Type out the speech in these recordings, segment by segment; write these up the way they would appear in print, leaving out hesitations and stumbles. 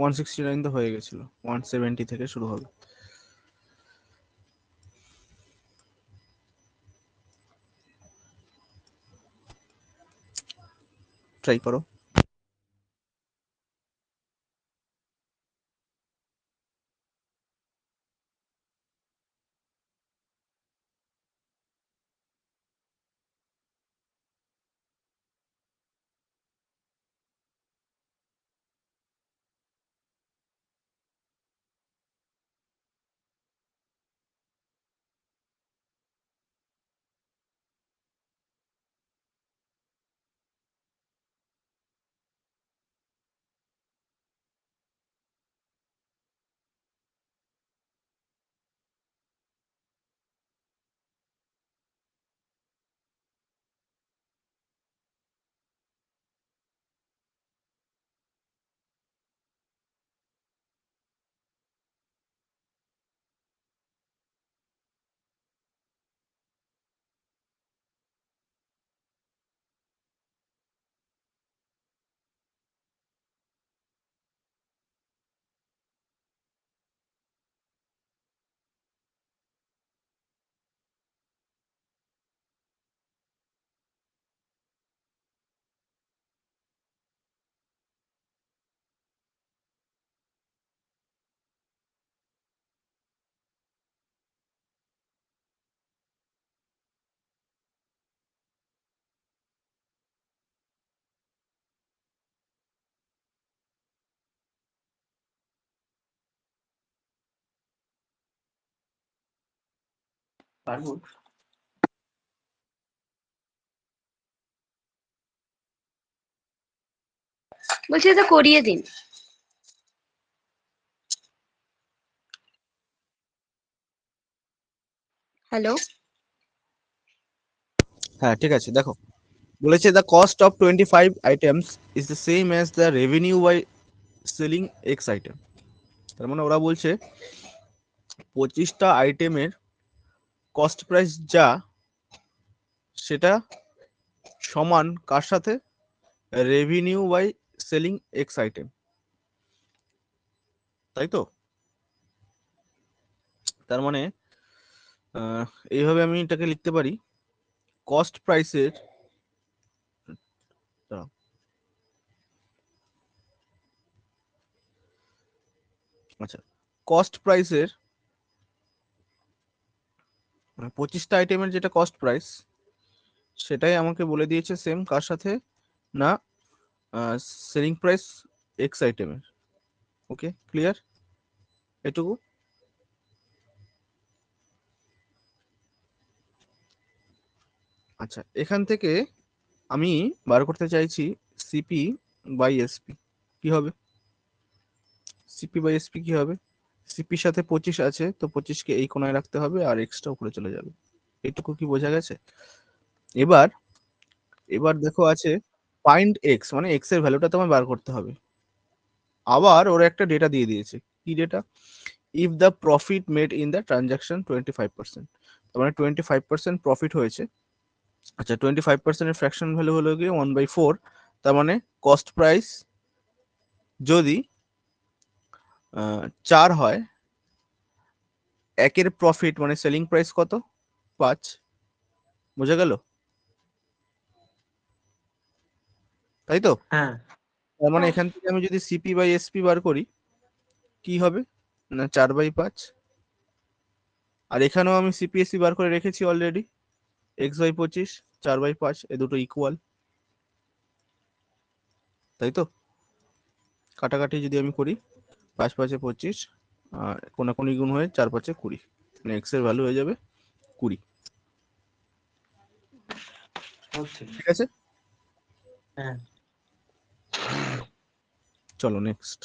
169 তো হয়ে গেছিল, 170 থেকে শুরু হবে। ট্রাই করো। পারবো। বলছি এটা করিয়ে দিন। হ্যালো। হ্যাঁ ঠিক আছে, দেখো বলেছে the cost of 25 items is the same as the revenue by selling X item. তার মানে ওরা বলছে 25টা আইটেমের কস্ট প্রাইস যা, সেটা সমান কার সাথে? Revenue by selling X item, তাই তো? তার মানে এইভাবে আমি এটাকে লিখতে পারি, কস্ট প্রাইসের, আচ্ছা কস্ট প্রাইসের 25টা আইটেমের যেটা কস্ট প্রাইস, সেটাই আমাকে বলে দিয়েছে সেম কার সাথে না, সেলিং প্রাইস এক্স আইটেমের। ওকে ক্লিয়ার এটুকু? আচ্ছা এখান থেকে আমি বার করতে চাইছি সিপি বাই এসপি। কি হবে সিপি বাই এসপি? কি হবে, সিপির সাথে 25 আছে তো 25কে এই কোণায় রাখতে হবে আর এক্সট্রা উপরে চলে যাবে। এইটুকু কি বোঝা গেছে? এবার এবার দেখো আছে ফাইন্ড এক্স, মানে এক্স এর ভ্যালুটা তোমায় বার করতে হবে। আবার ওরা একটা ডেটা দিয়ে দিয়েছে, কি data? If the profit made in the transaction 25%, তার মানে 25% প্রফিট হয়েছে। আচ্ছা 25% এর ফ্র্যাকশন ভ্যালু হলো গিয়ে 1/4, তার মানে কস্ট প্রাইস যদি 4 হয়, একের প্রফিট মানে সেলিং প্রাইস কত? 5। বোঝা গেল? তাই তো? হ্যাঁ তার মানে এখান থেকে আমি যদি সিপি বাই এসপি বার করি, কি হবে না 4/5। আর এখানেও আমি সিপিএসসি বার করে রেখেছি অলরেডি, x/25, 4/5, এ দুটো ইকুয়াল, তাই তো? কাটাকাটি যদি আমি করি, 5×5 = 25, আর কোনাকুনি গুণ হয়ে 4×5 = 20, মানে এক্স এর ভ্যালু হয়ে যাবে 20। হচ্ছে। ঠিক আছে, হ্যাঁ চলো নেক্সট।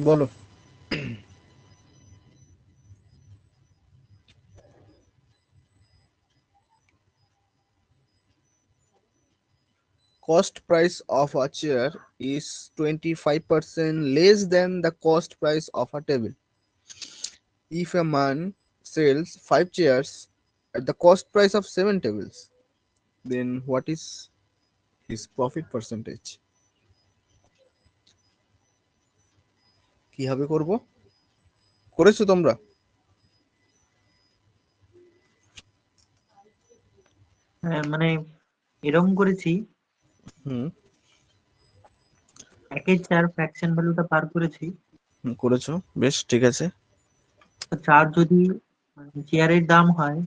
বলো। Cost price of a chair is 25% less than the cost price of a table. If a man sells 5 chairs at the cost price of 7 tables, then what is his profit percentage? কিভাবে করব? করেছো তোমরা? হ্যাঁ মানে এরকম করেছি, হুম, একের চার ফ্র্যাকশন ভ্যালুটা পার করেছি। করেছো, বেশ ঠিক আছে। তো চার যদি চেয়ারের দাম হয়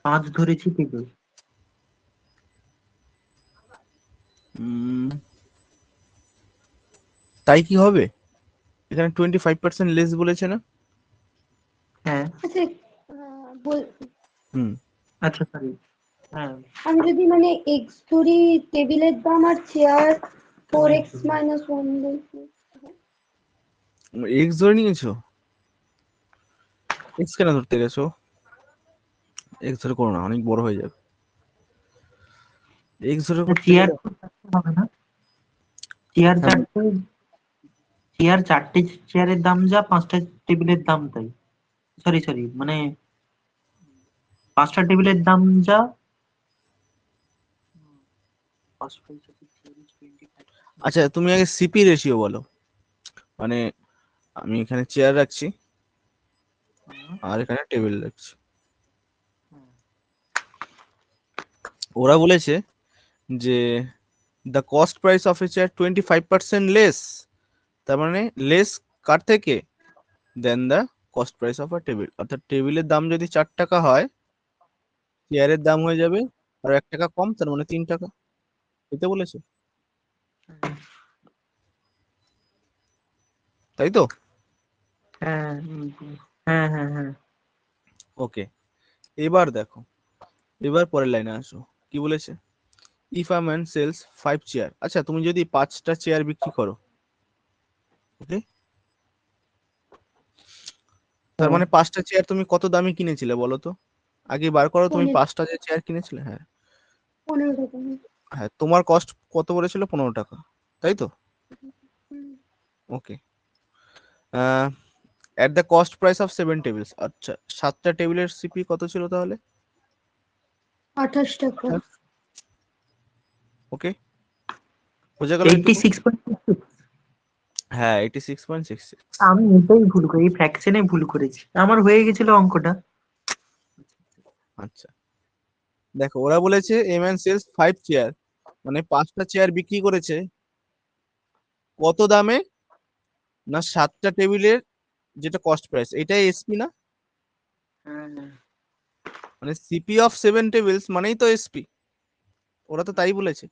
5 ধরেছি টেবিল। উম, তাই কি হবে? এখানে 25% লেস বলেছে না? হ্যাঁ আচ্ছা, হুম, আচ্ছা সরি, হ্যাঁ আমি যদি মানে এক্স ধরি টেবিলের দাম আর চেয়ার 4x - 1 বলছি। এক্স ধরে নিয়েছো? এক্স কেন ধরতে গেছো? এক্স ধরে করো না, অনেক বড় হয়ে যাবে। এক্স ধরে করতে চেয়ার গেলে হবে না, চেয়ার হ্যাঁ, চারটে, চেয়ার চারটে চেয়ারের দাম যা 5টা টেবিলের দাম তাই। সরি সরি, মানে 5টা টেবিলের দাম যা। আচ্ছা তুমি আগে সিপি রেশিও বলো। মানে আমি এখানে চেয়ার রাখছি আর এখানে টেবিল রাখছি। ওরা বলেছে যে the cost price of a chair 25% less, তার মানে লেস কার থেকে? Then the cost price of a table. অর্থাৎ টেবিলের দাম যদি 4 টাকা হয়, চেয়ারের দাম হয়ে যাবে আর 1 টাকা কম, তার মানে 3 টাকা। এতে বলেছে, তাই তো? হ্যাঁ হ্যাঁ হ্যাঁ হ্যাঁ। ওকে, এবার দেখো, এবার পরের লাইনে আসো। কি বলেছে? If a man sells 5 chair. আচ্ছা তুমি যদি 5টা চেয়ার বিক্রি করো, ওকে, তার হ্যাঁ। মানে 5টা চেয়ার তুমি কত দামে কিনেছিলে বলো তো? আগে বার করো, তুমি 15 5টা যে চেয়ার কিনেছিলে, হ্যাঁ 15 টাকা। হ্যাঁ, তোমার কস্ট কত পড়েছিল? 15 টাকা, তাই তো? Hmm, okay, at the cost price of 7 tables. আচ্ছা 7টা টেবিলের সিপি কত ছিল তাহলে? 28 টাকা। ওকে, বোঝা গেল এইটুকু? 86.66। হ্যাঁ 86.66। আমি এটাই ভুল করি, এই ফ্র্যাকশনে ভুল করেছি, আমার হয়ে গেছিল অঙ্কটা। আচ্ছা দেখো, ওরা বলেছে এ ম্যান সেলস 5 চেয়ার, মানে 5টা চেয়ার বিক্রি করেছে কত দামে? না 7টা টেবিলের যেটা কস্ট প্রাইস, এটাই এসপি না? হ্যাঁ মানে সিপি অফ 7 টেবিলস মানেই তো এসপি, ওরা তো তাই বলেছে।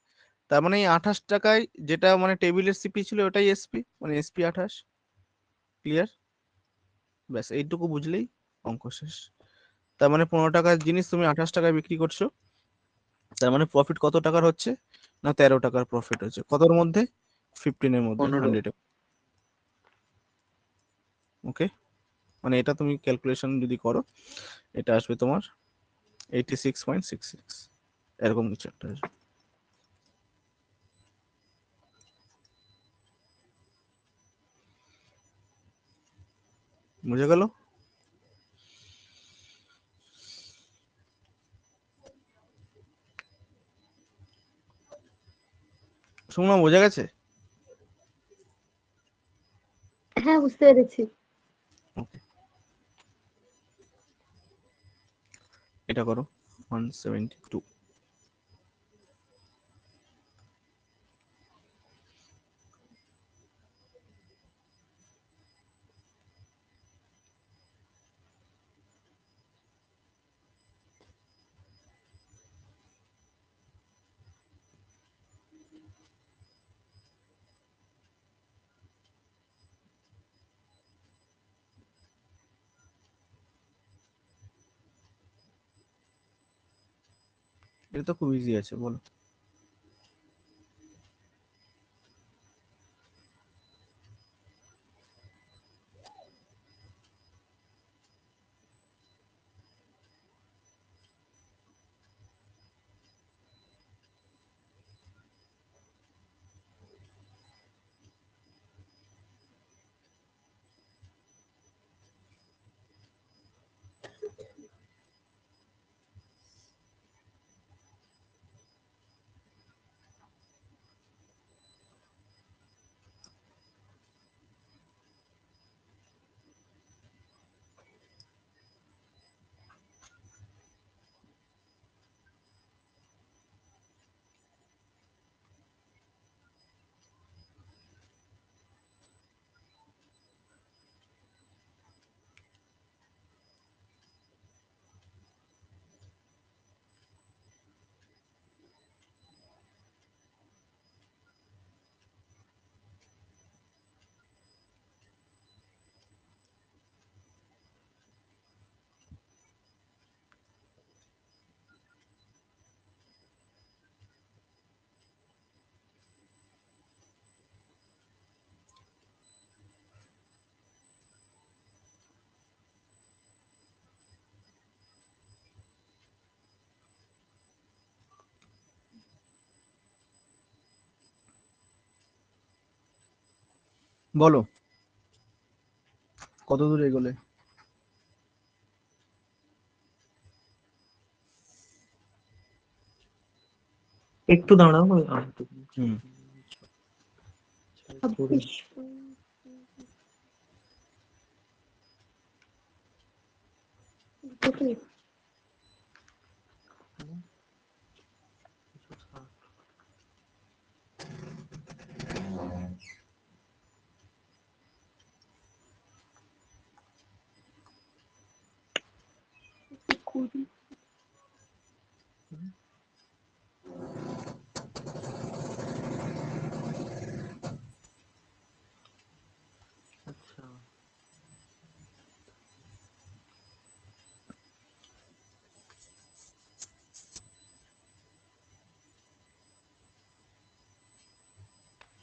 তার মানে এই 28 টাকায় যেটা মানে টেবিলের সিপি ছিল ওটাই এসপি, মানে এসপি 28। ক্লিয়ার? ব্যাস এইটুকু বুঝলেই অঙ্ক শেষ। তার মানে 15 টাকার জিনিস তুমি 28 টাকায় বিক্রি করছো, তার মানে প্রফিট কত টাকার হচ্ছে? না 13 টাকার প্রফিট হচ্ছে। কতর মধ্যে? 15-এর মধ্যে, 15। 100-এ। ওকে, মানে এটা তুমি ক্যালকুলেশন যদি করো, এটা আসবে তোমার 86.66, এরকম কিছু একটা আসবে। বুঝে গেল? শুনলাম বোঝা গেছে? হ্যাঁ, বুঝতে পেরেছি। ওকে, এটা করো 172। এটা তো খুব ইজি আছে, বলো। বলো কত দূর এগোলে? একটু দাঁড়াও হুম। 26 Okay. কুড়ি। আচ্ছা,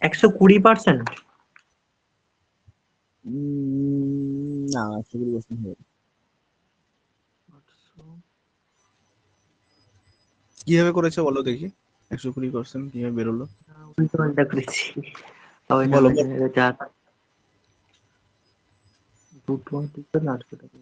একশো 20%? না 120% হবে। কিভাবে করেছে বলো দেখি, 120% কিভাবে বেরোলো? উল্টো পাল্টা করেছি। হবে না, বলো হবে না, এটা যা দুটো দিতে না 800 টাকা।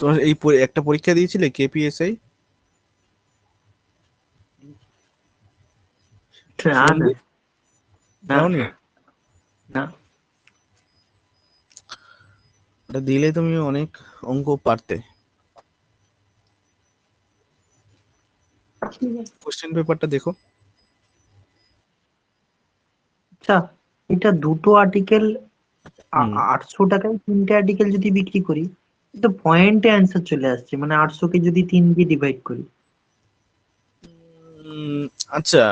তোমার এই একটা পরীক্ষা দিয়েছিলে কেপিএসআই? না না না দাওনি? না, এটা দিলে তুমি অনেক অঙ্ক পারতে। ঠিক আছে। কোশ্চেন পেপারটা দেখো। আচ্ছা, এটা দুটো আর্টিকেল হুম। 800 টাকায় তিনটে আর্টিকেল যদি বিক্রি করি, তো পয়েন্টে অ্যান্সার চলে আসছে, মানে 800 কে যদি 3 দিয়ে ডিভাইড করি। আচ্ছা,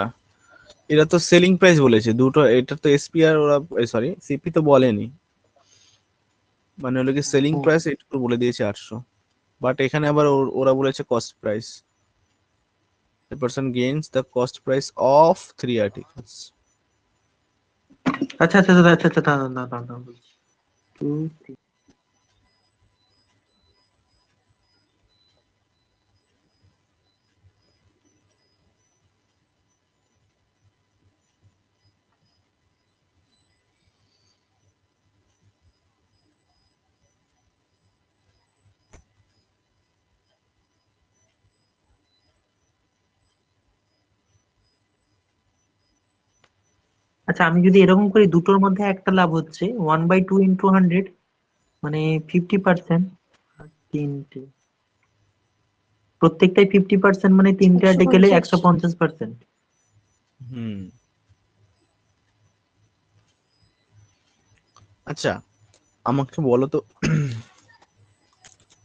এরা তো সেলিং প্রাইস বলেছে দুটো, এটা তো এসপি আর ওরা সরি সিপি তো বলেনি, মানে হলো কি সেলিং ও, প্রাইস একটু বলে দিয়েছে 800, বাট এখানে আবার ওরা বলেছে cost price, the person gains the cost price of 3 articles. আচ্ছা আচ্ছা আচ্ছা আচ্ছা আচ্ছা, দাঁড়াও, দাঁড়াও, দাঁড়াও, বলছি। 2, 3। আচ্ছা, আমি যদি এরকম করি, দুটোর মধ্যে একটা লাভ হচ্ছে 1/2 ইন্টু 100, মানে 50%। আর তিনটে, প্রত্যেকটাই 50%, মানে তিনটে আর্টিকেলে 150 150%। হুম। আচ্ছা, আমাকে বলো তো,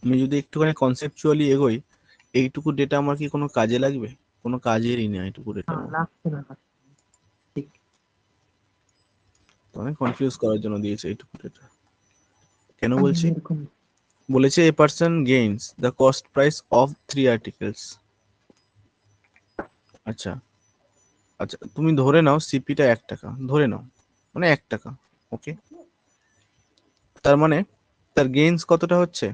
আমি যদি একটুখানি কনসেপচুয়ালি এগোই, এইটুকু ডেটা আমার কি কোনো কাজে লাগবে? কোনো কাজেরই না এইটুকু ডেটা না, আমার, লাগছে না, লাগছে না। ঠিক। মানে কনফিউজ করার জন্য দিয়েছে এইটুকু ডেটা। কেন আমি বলছি? এরকম বলেছে a person gains the cost price of 3 articles. আচ্ছা, আচ্ছা তুমি ধরে নাও সিপিটা 1 টাকা, ধরে নাও, মানে 1 টাকা, ওকে। তার মানে তার গেইনস কতটা হচ্ছে?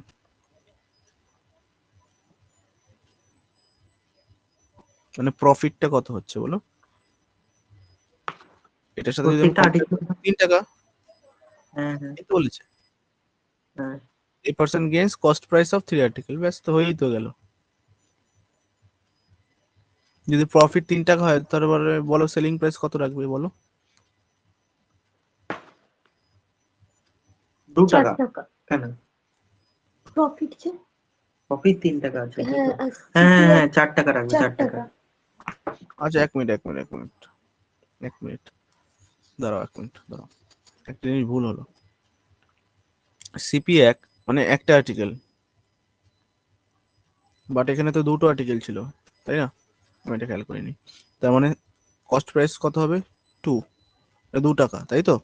মানে প্রফিটটা কত হচ্ছে বলো? এটার সাথে যদি আমি প্রত্যেকটা কম্পেয়ার আর্টিকেল। করি 3 টাকা, হ্যাঁ হ্যাঁ এই তো বলেছে হ্যাঁ। A person gains cost price of 3 article, ব্যাস তো হয়েই তো গেল। যদি প্রফিট 3 টাকা হয় তাহলে বলো সেলিং প্রাইস কত রাখবে বলো? 2 4 টাকা। টাকা কেন? প্রফিট যে। প্রফিট 3 টাকা আছে, তাই হ্যাঁ তো? আর হ্যাঁ হ্যাঁ সিপিআর হ্যাঁ, 4 টাকা রাখবে, 4 4 টাকা। টাকা। আচ্ছা 1 মিনিট দাঁড়াও, 1 মিনিট দাঁড়াও, একটা জিনিস ভুল হলো। সিপি 1 মানে একটা আর্টিকেল, বাট এখানে তো দুটো আর্টিকেল ছিল, তাই না? আমি এটা খেয়াল করিনি। তার মানে কস্ট প্রাইস কত হবে? 2, 2 টাকা, তাই তো?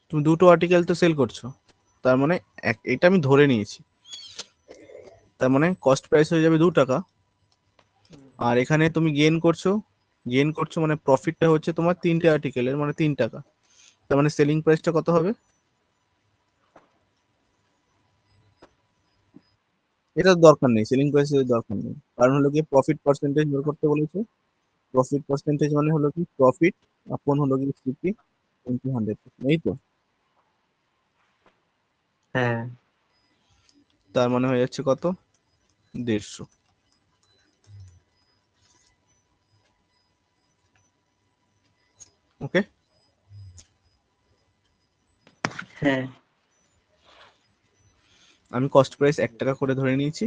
তুমি দুটো আর্টিকেল তো সেল করছো, তার মানে এটা আমি ধরে নিয়েছি, তার মানে কস্ট প্রাইস হয়ে যাবে 2 টাকা, আর এখানে তুমি গেইন করছো মানে প্রফিটটা হচ্ছে তোমার 3টে আর্টিকেলের মানে 3 টাকা। তার মানে সেলিং প্রাইসটা কত হবে? এটা দরকার নেই, সেলিং প্রাইসের দরকার নেই, কারণ হলো কি প্রফিট পার্সেন্টেজ বের করতে বলেছে। প্রফিট পার্সেন্টেজ মানে হলো কি প্রফিট আপন হলো কি সিপি ইনটু 100, এই তো। হ্যাঁ তার মানে হয়ে যাচ্ছে কত? 150। ওকে, হ্যাঁ আমি কস্ট প্রাইস 1 টাকা করে ধরে নিয়েছি।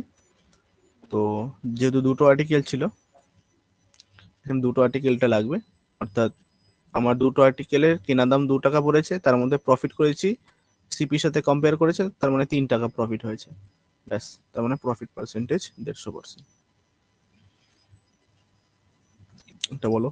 তো যেহেতু দুটো আর্টিকেল ছিল, এখানে দুটো আর্টিকেলটা লাগবে, অর্থাৎ আমার দুটো আর্টিকেলের কেনা দাম 2 টাকা পড়েছে, তার মধ্যে প্রফিট করেছি সিপির সাথে কম্পেয়ার করেছে, তার মানে 3 টাকা প্রফিট হয়েছে। ব্যাস, তার মানে প্রফিট পার্সেন্টেজ 150%। এটা বলো।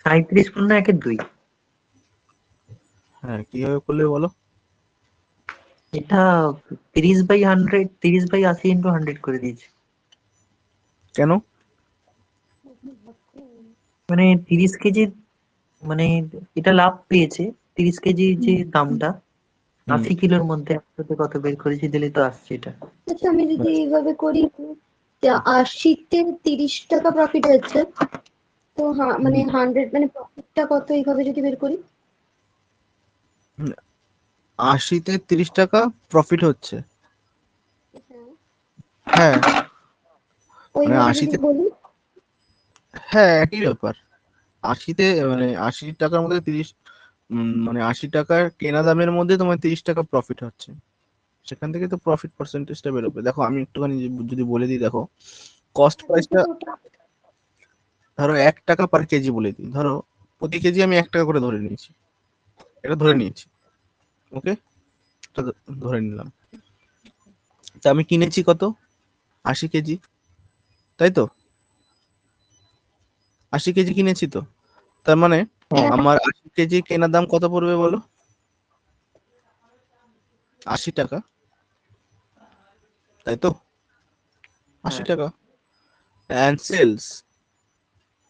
সাঁইত্রিশ পূর্ণ 1/2। হ্যাঁ, কিভাবে করলে বলো। এটা 30/100, 30/80 ইন্টু 100 করে দিয়েছে। কেন? মানে 30 কেজির মানে এটা লাভ পেয়েছে। 30 কেজির যে দামটা হুম, 80 কিলোর মধ্যে একসাথে কত বের করেছি দিলে তো আসছে এটা। আচ্ছা আমি যদি ব্যাস। এইভাবে করি যে 80-তে 30 টাকা প্রফিট হচ্ছে, তো মানে হুম, 100 মানে প্রফিটটা কত এইভাবে যদি বের করি? 80তে 30 টাকা প্রফিট হচ্ছে। হ্যাঁ, হ্যাঁ, মানে ওইভাবে যদি 80তে, বলি। হ্যাঁ একই ব্যাপার। 80তে মানে 80 টাকার মধ্যে 30, মানে 80 টাকার কেনা দামের মধ্যে তোমার 30 টাকা প্রফিট হচ্ছে, সেখান থেকে তো প্রফিট পার্সেন্টেজটা বেরোবে। দেখো আমি একটুখানি যদি বলে দিই, দেখো কস্ট কিন্তু প্রাইসটা ধরো 1 টাকা পার কেজি বলে দিই, ধরো প্রতি কেজি আমি 1 টাকা করে ধরে নিয়েছি, এটা ধরে নিয়েছি। ওকে, এটা ধরে নিলাম। তা আমি কিনেছি কত? 80 কেজি, তাই তো? 80 কেজি কিনেছি তো, তার মানে হ্যাঁ আমার 80 কেজি কেনার দাম কত পড়বে বলো? 80 টাকা, তাই তো? 80 হ্যাঁ। টাকা, and sells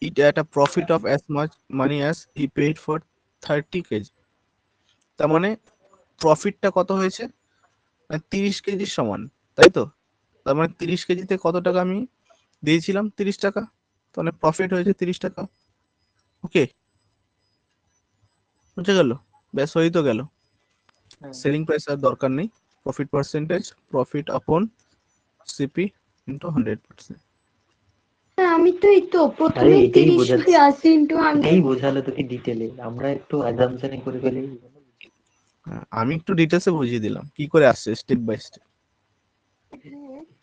it at a profit of as much money as he paid for 30 KG. তার মানে প্রফিটটা কত হয়েছে? 30 কেজির সমান, তাই তো? তার মানে 30 কেজিতে কত টাকা আমি দিয়েছিলাম? 30 টাকা। তাহলে প্রফিট হয়েছে 30 টাকা। ওকে, বুঝে গেল? ব্যাস হয়েই তো গেল। হ্যাঁ। সেলিং প্রাইস আর দরকার নেই। প্রফিট পার্সেন্টেজ, প্রফিট আপন সিপি ইন্টু 100%। হ্যাঁ আমি তো এই তো আরে প্রথমে এটাই 30 বোঝাচ্ছে, 80 ইন্টু 100। এটাই বোঝালো তোকে ডিটেলে, আমরা একটু অ্যাজাম্পশনে করে ফেলি। আমি একটু ডিটেলসে বুঝিয়ে দিলাম কি করে আসছে স্টেপ বাই স্টেপ।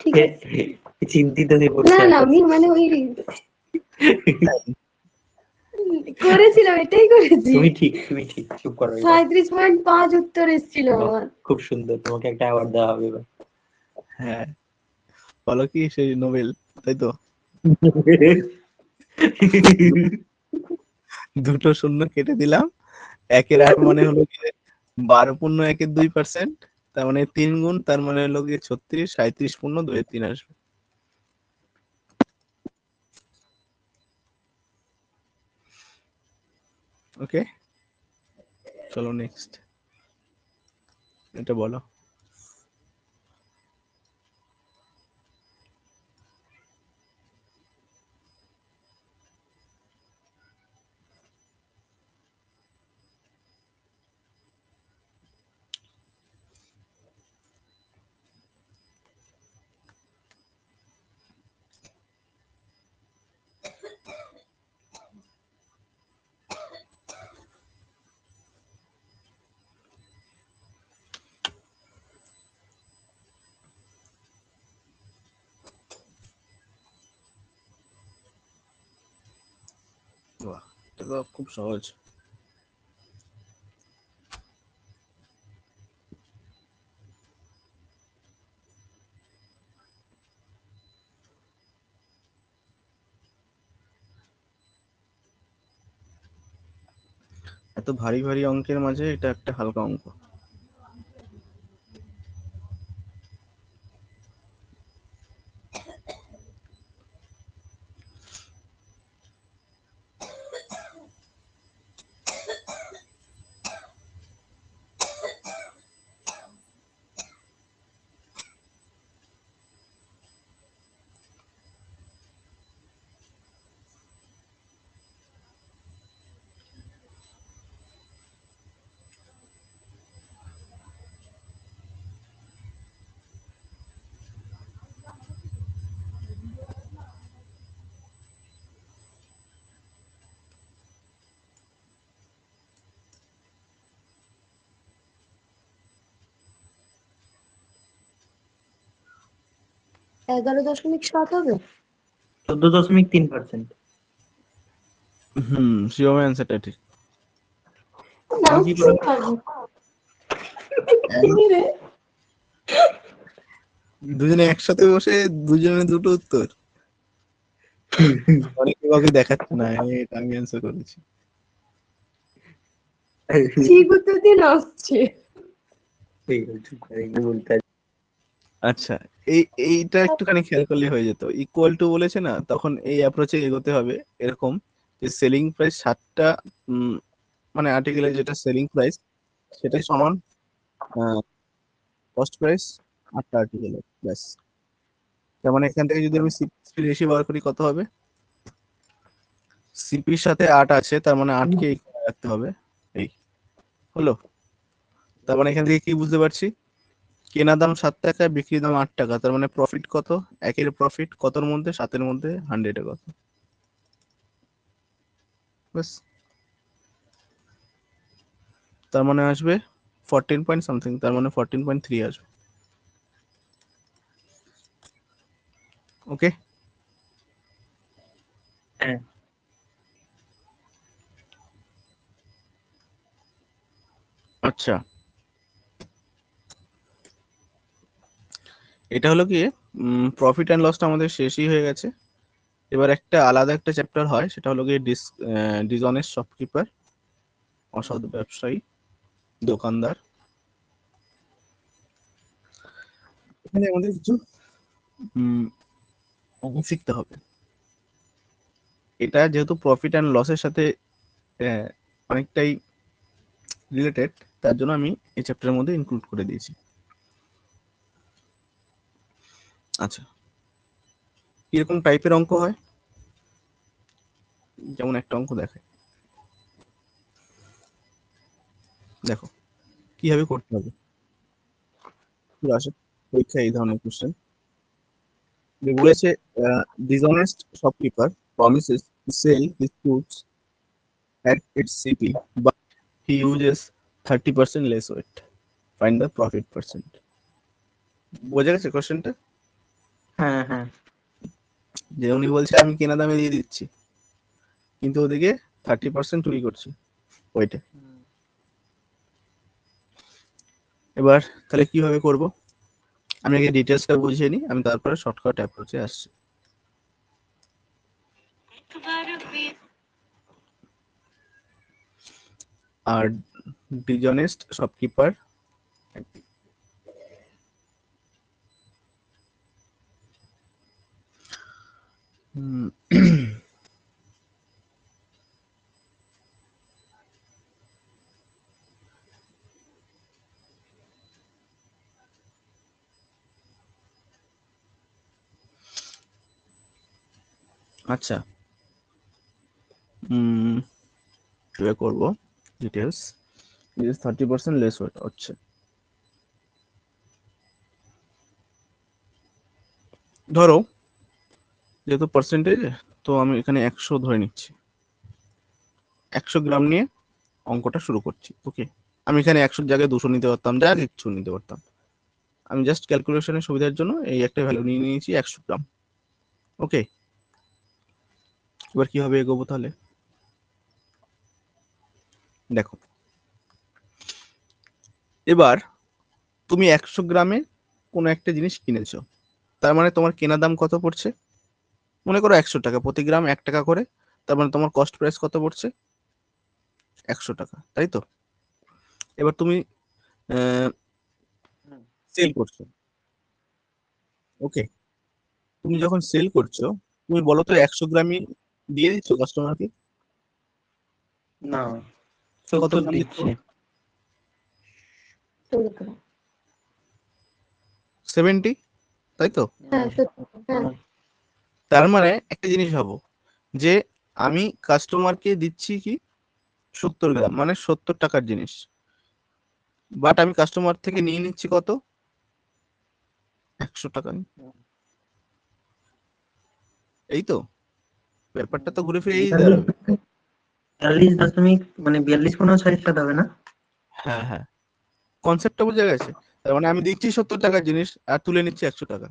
ঠিক আছে। চিন্তিত হয়ে না পড়ছে না এখন। আমি মানে ওই করেছিলাম, এটাই করেছি। তুমি ঠিক, চুপ করো এবার। 37.5 উত্তর এসেছিল বাহ, আমার। খুব সুন্দর, তোমাকে একটা অ্যাওয়ার্ড দেওয়া হবে এবার। হ্যাঁ, বলো কি সেই নোবেল, তাই তো? দুটো শূন্য কেটে দিলাম, একের 8 মানে হলো গিয়ে 12.1-2%, তার মানে 3 গুণ, তার মানে হলো গিয়ে 36, 37.2-3 আসবে। ওকে, চলো নেক্সট, এটা বলো। বাহ, এটা তো খুব সহজ। এত ভারী ভারী অঙ্কের মাঝে এটা একটা হালকা অঙ্ক। এগারো দশমিক সাত হবে। 14.3%। শিবমের অ্যান্সারটা ঠিক। না আমি কি করে পারবো। দুজনে একসাথে বসে দুজনে দুটো উত্তর, অনেকে কাউকে দেখাচ্ছে না এটা আমি অ্যান্সার করেছি। ঠিক উত্তর দিয়ে আসছে। আচ্ছা, এইটা একটুখানি খেয়াল করলে হয়ে যেত। ইকুয়াল টু বলেছে না, তখন এই অ্যাপ্রোচে এগোতে হবে এরকম যে সেলিং প্রাইস 7টা, মানে আর্টিকেলের যেটা সেলিং প্রাইস সেটা সমান কস্ট প্রাইস 8টা আর্টিকেলের, ব্যাস। তার মানে এখান থেকে যদি আমি সিপি রেশিও বার করি কত হবে? সিপির সাথে 8 আছে, তার মানে 8কে এখানে রাখতে হবে, এই হলো। তার মানে এখান থেকে কি বুঝতে পারছি? কেনা দাম 7 টাকা, বিক্রি দাম 8 টাকা, তার মানে প্রফিট কত? একের প্রফিট কতর মধ্যে? 7-এর মধ্যে 100-এ কত? ব্যাস, তার মানে আসবে 14 পয়েন্ট সামথিং, তার মানে 14.3 আসবে। ওকে, হ্যাঁ। আচ্ছা, এটা হলো কি প্রফিট অ্যান্ড লসটা আমাদের শেষই হয়ে গেছে। এবার একটা আলাদা একটা চ্যাপ্টার হয়, সেটা হলো গিয়ে ডিসঅনেস্ট শপকিপার, অসৎ ব্যবসায়ী, দোকানদার। এখানে আমাদের কিছু অঙ্ক শিখতে হবে। এটা যেহেতু প্রফিট অ্যান্ড লসের সাথে অনেকটাই রিলেটেড, তার জন্য আমি এই চ্যাপ্টারের মধ্যে ইনক্লুড করে দিয়েছি। আচ্ছা, কিরকম টাইপের অঙ্ক হয়, যেমন একটা অঙ্ক দেখায়, দেখো কিভাবে করতে হবে। আসে পরীক্ষায় এই ধরনের কোশ্চেন বলেছে, dishonest shopkeeper promises to sell his goods at its CP, but he uses 30% less weight. Find the profit percent. বোঝা গেছে কোশ্চেনটা? হ্যাঁ হ্যাঁ যে উনি বলছে আমি কেনা দামে দিয়ে দিচ্ছি, কিন্তু ওদিকে 30% চুরি করছি ওইটা। এবার তাহলে কিভাবে করব, আমি আগে ডিটেলসটা বুঝিয়ে নিই, আমি তারপরে শর্টকাট অ্যাপ্রোচে আসছি। আর ডিসঅনেস্ট শপকিপার আচ্ছা, কিভাবে করব ডিটেলস, 30% লেস ওয়েট হচ্ছে, ধরো যেহেতু পার্সেন্টেজ, তো আমি এখানে 100 ধরে নিচ্ছি, 100 গ্রাম নিয়ে অঙ্কটা শুরু করছি। ওকে, আমি এখানে 100 জায়গায় 200 নিতে পারতাম, যা কিছু নিতে পারতাম, আমি জাস্ট ক্যালকুলেশনের সুবিধার জন্য এই একটা ভ্যালু নিয়ে নিয়েছি 100 গ্রাম। ওকে, এবার কিভাবে এগোবো তাহলে দেখো। এবার তুমি 100 গ্রামে কোনো একটা জিনিস কিনেছো, তার মানে তোমার কেনা দাম কত পড়ছে, মনে করো 100 টাকা, প্রতি গ্রাম 1 টাকা করে, তার মানে তোমার কস্ট প্রাইস কত পড়ছে, 100 টাকা, তাই তো? এবার তুমি সেল করছো। ওকে, তুমি যখন সেল করছো, তুমি বলো তো 100 গ্রামই দিয়ে দিচ্ছ কাস্টমারকে, না কত 70 গ্রাম দিচ্ছ? দিচ্ছে 70, তাই তো? হ্যাঁ 70, হ্যাঁ। তার মানে একটা জিনিস ভাবো, যে আমি কাস্টমারকে দিচ্ছি কি 70 গ্রাম, মানে 70 টাকার জিনিস, বাট আমি কাস্টমার থেকে নিয়ে নিচ্ছি কত, 100 টাকা। এই তো ব্যাপারটা, তো ঘুরে ফিরে এই দাঁড়াবে। 42.46 হবে না? হ্যাঁ হ্যাঁ, কনসেপ্টটা বোঝা গেছে। তার মানে আমি দিচ্ছি 70 টাকার জিনিস আর তুলে নিচ্ছি 100 টাকা,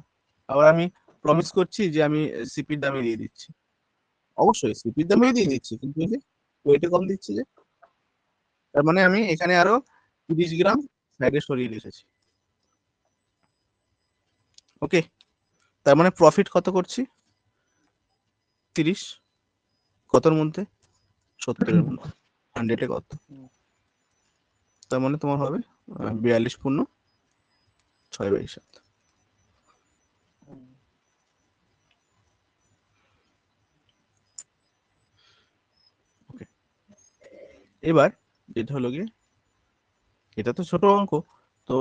আবার আমি প্রমিস করছি যে আমি সিপির দামে দিয়ে দিচ্ছি, অবশ্যই সিপির দামেই দিয়ে দিচ্ছি, কিন্তু এই যে ওয়েটে কম দিচ্ছি, যে তার মানে আমি এখানে আরো 30 গ্রাম সাইডে সরিয়ে রেখেছি। ওকে, তার মানে প্রফিট কত করছি, 30, কতর মধ্যে, 70-এর মধ্যে, 100-এ কত, তার মানে তোমার হবে 42.6/7। ওকে, এবার যেটা হলো গিয়ে, এটা তো ছোট অঙ্ক, তো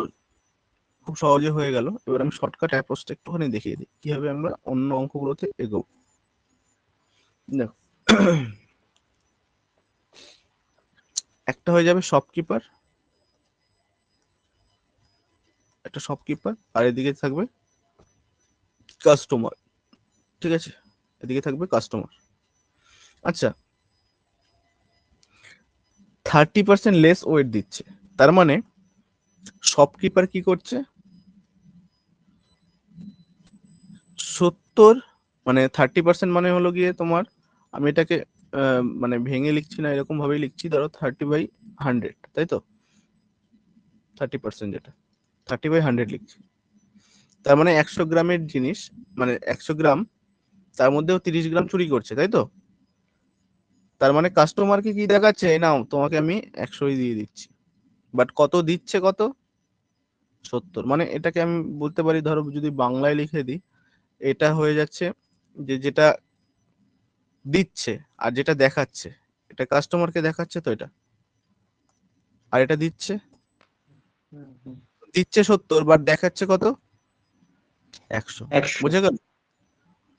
খুব সহজে হয়ে গেল। এবার আমি শর্টকাট অ্যাপ্রোচটা একটুখানি দেখিয়ে দিই কিভাবে আমরা অন্য অঙ্কগুলোতে এগোবো। দেখো, একটা হয়ে যাবে শপকিপার, একটা শপকিপার, আর এদিকে থাকবে কাস্টমার, ঠিক আছে, এদিকে থাকবে কাস্টমার। আচ্ছা, 30% লেস ওয়েট দিচ্ছে, তার মানে শপকিপার কি করছে, 70, মানে 30% মানে হলো গিয়ে তোমার, আমি এটাকে মানে ভেঙে লিখছি না, এরকম ভাবেই লিখছি, ধরো 30/100, তাই তো, 30% যেটা 30/100 লিখছি, তার মানে 100 গ্রামের জিনিস, মানে 100 গ্রাম, তার মধ্যেও 30 গ্রাম চুরি করছে, তাই তো? তার মানে কাস্টমারকে কি দেখাচ্ছে, নাও তোমাকে আমি 100ই দিয়ে দিচ্ছি, বাট কত দিচ্ছে, কত, 70, মানে এটাকে আমি বলতে পারি, ধরো যদি বাংলায় লিখে দিই, এটা হয়ে যাচ্ছে যে যেটা দিচ্ছে আর যেটা দেখাচ্ছে, এটা কাস্টমারকে দেখাচ্ছে তো এটা, আর এটা দিচ্ছে হুম, হুম। দিচ্ছে 70 বাট দেখাচ্ছে কত, 100। 100। বুঝে গেল?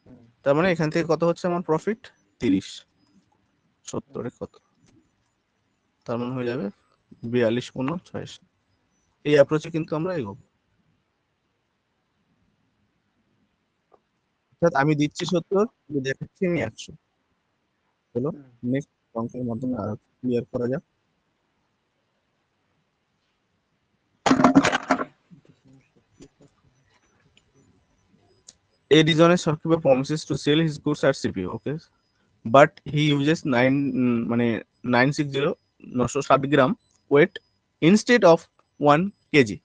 হুম। তার মানে এখান থেকে কত হচ্ছে আমার প্রফিট, 30, 70-এ কত, তার মানে হয়ে যাবে 42 × 6। এই অ্যাপ্রোচে কিন্তু আমরা এগোবো। অর্থাৎ আমি দিচ্ছি 70, দেখাচ্ছি আমি 100। চলো হুম। নেক্সট অঙ্কের মাধ্যমে আরো ক্লিয়ার করা যাক। A dishonest shopkeeper promises to sell his goods at CPO, okay, but he uses মানে 960 960 গ্রাম ওয়েট ইনস্টেড অফ 1 কেজি।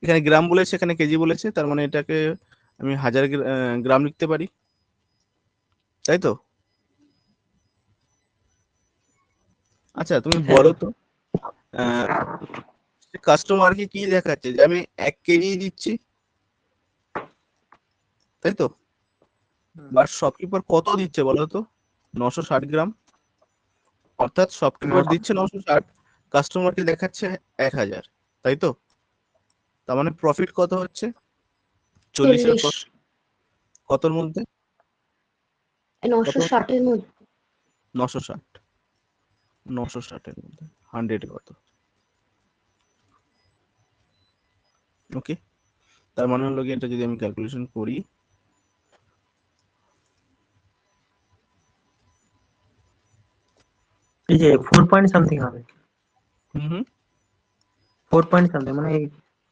এখানে গ্রাম বলেছে, এখানে কেজি বলেছে, তার মানে এটাকে আমি 1000 গ্রাম লিখতে পারি, তাই তো? আচ্ছা তুমি হ্যাঁ। বলো তো, কাস্টমারকে কি দেখাচ্ছে যে আমি 1 কেজি দিচ্ছি, তাই তো? হুম। বাট শপকিপার কত দিচ্ছে বলো তো, 960 গ্রাম। অর্থাৎ শপকিপার দিচ্ছে 960, কাস্টমারকে দেখাচ্ছে 1000, তাই তো? তার মানে প্রফিট কত হচ্ছে, 40-এর 40, কতর মধ্যে, কত, 960-এর মধ্যে। 960, 960-এর মধ্যে 100 কত, ওকে। তার মানে হলো কি, এটা যদি আমি ক্যালকুলেশন করি, এই যে 4 পয়েন্ট সামথিং হবে। হুম 4 পয়েন্ট সামথিং মানে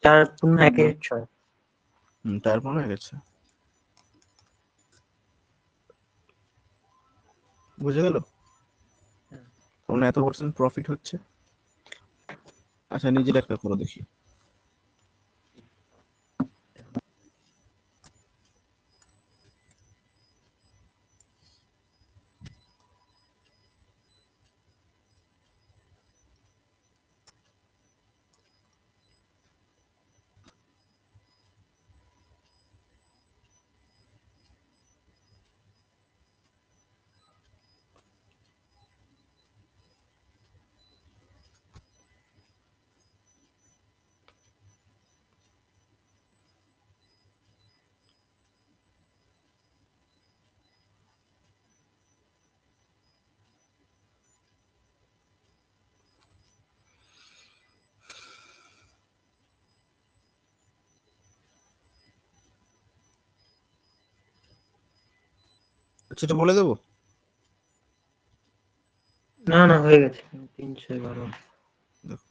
4×1=6। তারপর হয়ে গেছে, বুঝে গেল? মানে এত পার্সেন্ট প্রফিট হচ্ছে। আচ্ছা নিজের একটা করে দেখি। আচ্ছা এটা বলে দেবো। না না, হয়ে গেছে 312। দেখো,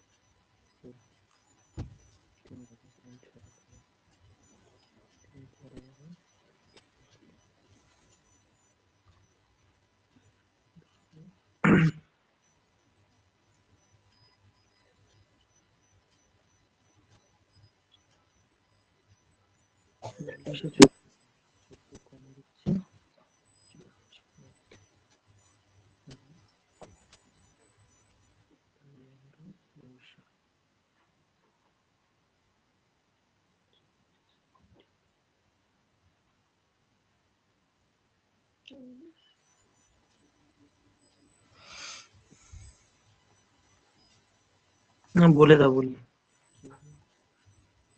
না, বলে দাও বলি।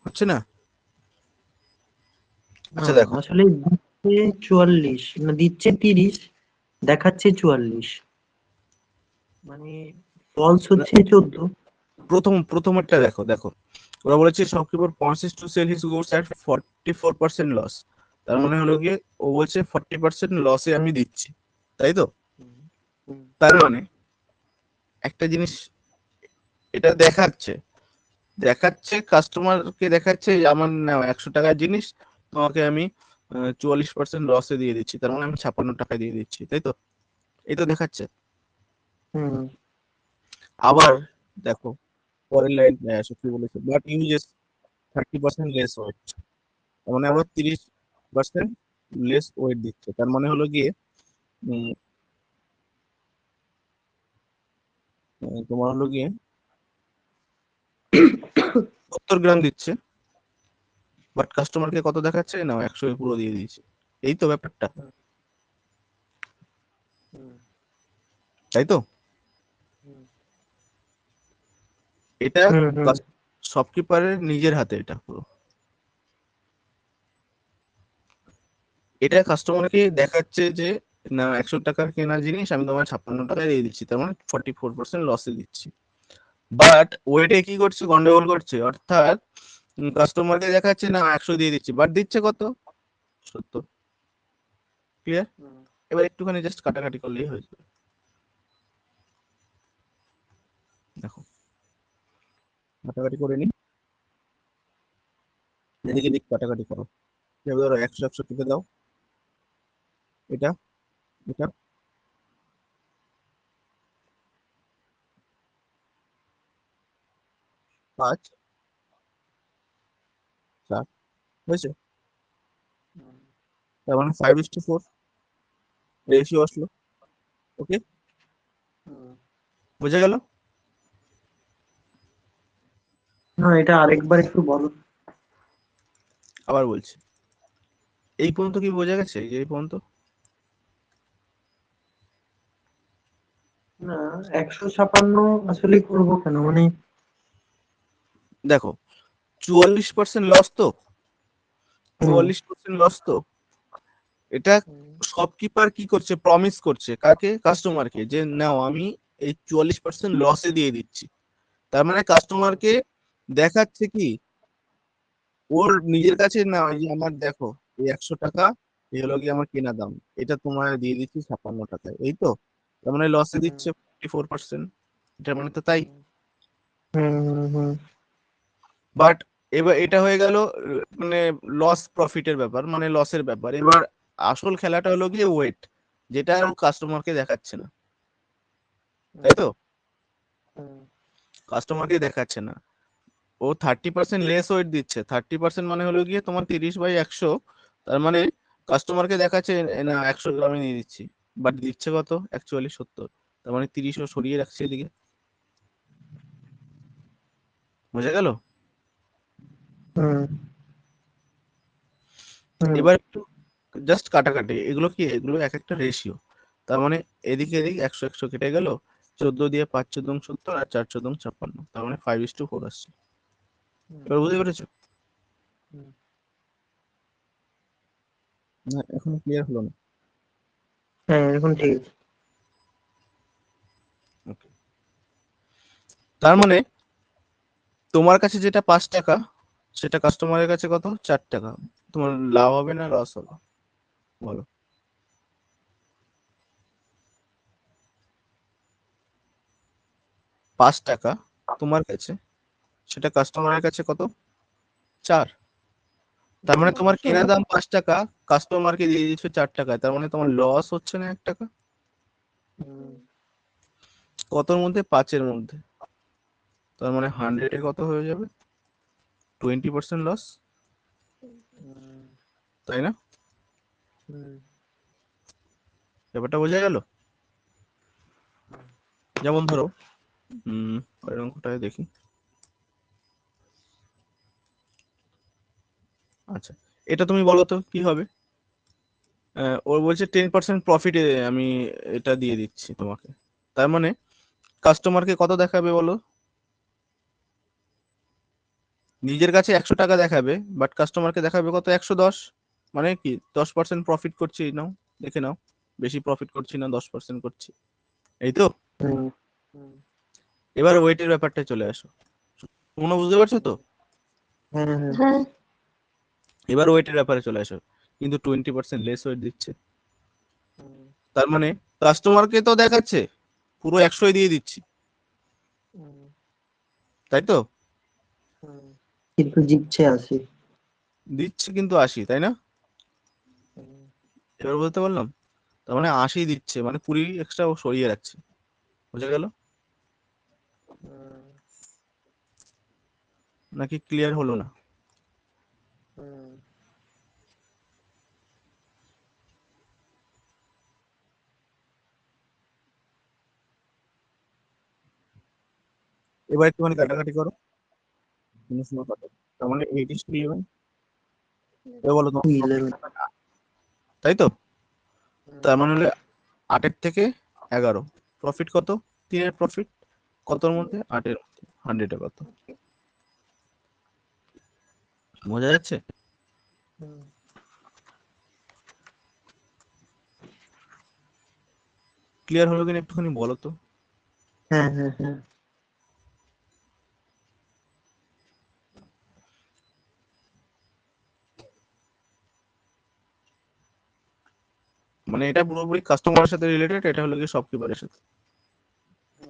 হচ্ছে না? না, আচ্ছা দেখো, আসলে দিচ্ছে 44, না দিচ্ছে 30, দেখাচ্ছে 44, মানে ফলস হচ্ছে 14। প্রথমেরটা দেখো দেখো, ওরা বলেছে shopkeeper promises to sell his goods at 44% loss. তার মানে হলো গিয়ে ও বলছে 40% লসে আমি দিচ্ছি, তাই তো? তার মানে একটা জিনিস এটা দেখাচ্ছে, দেখাচ্ছে কাস্টমারকে দেখাচ্ছে যে আমার নাও 100 টাকার জিনিস, তোমাকে আমি 44% লসে দিয়ে দিচ্ছি, তার মানে আমি 56 টাকা দিয়ে দিচ্ছি, তাই তো? এই তো দেখাচ্ছে। হুম। আবার দেখো পরের লাইন আসো কি বলেছে, বাট ইউজেস 30% লেস ওয়েট, তার মানে আবার 30% লেস ওয়েট দিচ্ছে, তার মানে হলো গিয়ে উম, তোমার হলো গিয়ে 70 গ্রাম দিচ্ছে, বাট কাস্টমারকে কত দেখাচ্ছে না 100 পুরো দিয়ে দিয়েছে। এই তো ব্যাপারটা, তাই তো? এটা শপকিপারের নিজের হাতে, এটা পুরো। এটা কাস্টমারকে দেখাচ্ছে যে না 100 টাকার কেনা জিনিস আমি তোমার 56 টাকায় দিয়ে দিচ্ছি, তার মানে 44% লসে দিচ্ছি। বাট ওয়েটে কি করছে, গন্ডগোল করছে, অর্থাৎ কাস্টমারকে দেখাচ্ছে না 100 দিয়ে দিচ্ছি, বাট দিচ্ছে কত, 70। ক্লিয়ার? এবার একটুখানি জাস্ট কাটাকাটি করলেই হয়ে যাবে। দেখো কাটাকাটি করে নি, এদিকে দিক কাটাকাটি করো। এবার ধরো 100 100 টিপে দাও, এটা এটা 5 4 হয়েছে, তার মানে 5:4 রেশিও আসলো। ওকে, বুঝে গেল? না, এটা আরেকবার একটু বলো। আবার বলছি, এই পর্যন্ত কি বোঝা গেছে? এই পর্যন্ত না, 156 আসলে করবো কেন, মানে দেখো 44% লস তো, 44% লস তো। এটা শপকিপার কি করছে, প্রমিস করছে কাকে, কাস্টমারকে, যে নাও আমি এই 44% লসে দিয়ে দিচ্ছি। তার মানে কাস্টমারকে দেখাচ্ছে কি, ওর নিজের কাছে না, এই যে আমার দেখো এই 100 টাকা এই হলো কি আমার কেনা দাম, এটা তোমার দিয়ে দিচ্ছি 56 টাকায়, এই তো। তার মানে লসে দিচ্ছে 44%, এটা মানে তো তাই। বাট এবার এটা হয়ে গেল মানে লস প্রফিটের ব্যাপার, মানে লসের ব্যাপার। এবার আসল খেলাটা হলো গিয়ে ওয়েট, যেটা কাস্টমারকে দেখাচ্ছে না, তাই তো? কাস্টমারকে দেখাচ্ছে না, ও 30% লেস ওয়েট দিচ্ছে। 30% মানে হলো গিয়ে তোমার 30/100, তার মানে কাস্টমারকে দেখাচ্ছে না 100 গ্রামে নিয়ে দিচ্ছি, বাট দিচ্ছে কত, অ্যাকচুয়ালি 70। তার মানে 30 ও সরিয়ে রাখছে এদিকে। বোঝা গেল? এবার একটু জাস্ট কাটাকাটি, এগুলো কি, এগুলো এক একটা রেশিও। তার মানে এদিকে এদিক 100 100 কেটে গেল, 14 দিয়ে 5 14 70 আর 4 14 56, তার মানে 5:4 আসছে। এবার বুঝতে পেরেছো? না এখনো ক্লিয়ার হলো না? হ্যাঁ, এখন ঠিক আছে। ওকে, তার মানে তোমার কাছে যেটা 5 টাকা, সেটা কাস্টমারের কাছে কত, 4 টাকা। তোমার লাভ হবে না লস হবে, বলো? 5 টাকা তোমার কাছে, সেটা কাস্টমারের কাছে কত, 4। তার মানে তোমার কেনা দাম 5 টাকা, কাস্টমারকে দিয়ে দিচ্ছ 4 টাকায়, তার মানে তোমার লস হচ্ছে না 1 টাকা। কতর মধ্যে, 5-এর মধ্যে। তার মানে 100-এ কত হয়ে যাবে, 20% লস, তাই না? ব্যাপারটা বোঝা গেল? যেমন ধরো পরের অঙ্কটায় দেখি। আচ্ছা, এটা তুমি বলো তো কি হবে। ওর বলছে 10% প্রফিটে আমি এটা দিয়ে দিচ্ছি তোমাকে, তার মানে কাস্টমারকে কত দেখাবে বলো, নিজের কাছে 100 টাকা দেখাবে, বাট কাস্টমারকে দেখাবে কত, 110। মানে কি 10% প্রফিট করছি, এই নাও দেখে নাও, বেশি প্রফিট করছি না, 10% করছি, এই তো। এবার ওয়েটের ব্যাপারটা চলে আসো, তোমরা বুঝতে পারছো তো? হ্যাঁ এবার ওয়েটের ব্যাপারে চলে আসো, কিন্তু 20% লেস ওয়েট দিচ্ছে। তার মানে কাস্টমারকে তো দেখাচ্ছে পুরো 100 দিয়ে দিচ্ছি, তাই তো? কিন্তু জিতছে 80। দিচ্ছে কিন্তু 80, তাই না? এবার বলতে পারলাম, তার মানে 80 দিচ্ছে, মানে 20 এক্সট্রা ও সরিয়ে রাখছে। বুঝে গেল নাকি ক্লিয়ার হলো না? এবার একটুখানি কাটাকাটি করো, 0 কাটো, তার মানে 8:11 এবার বলো তোমার 11 তাই তো? তার মানে হলো 8 থেকে 11 প্রফিট কত? 3 প্রফিট কতর মধ্যে? 8 মধ্যে 100 কত? বোঝা যাচ্ছে? ক্লিয়ার হলো কিনা একটুখানি বলো তো। হ্যাঁ হ্যাঁ হ্যাঁ মানে এটা পুরোপুরি কাস্টমারের সাথে রিলেটেড, এটা হলো কি শপকিপারের সাথে।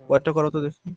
কয়টা করো তো দেখি।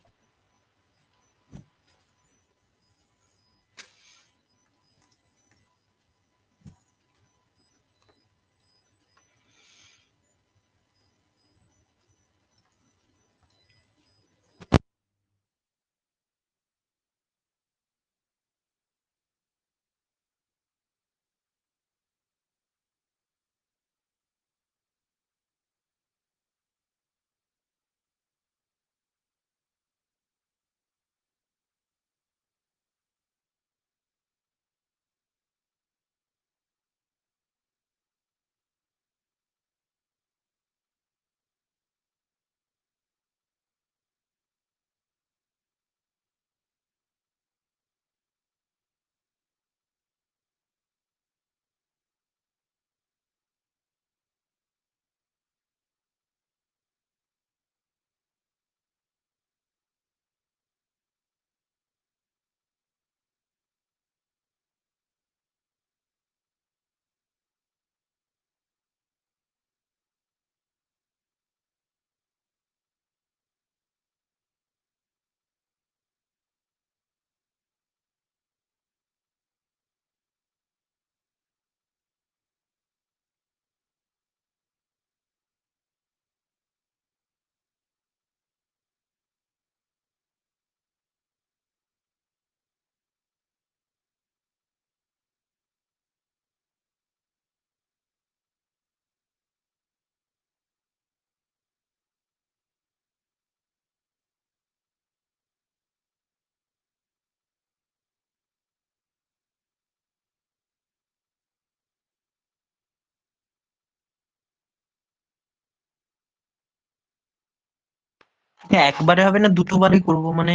হ্যাঁ, একবারে হবে না, দুটো বারই করবো। মানে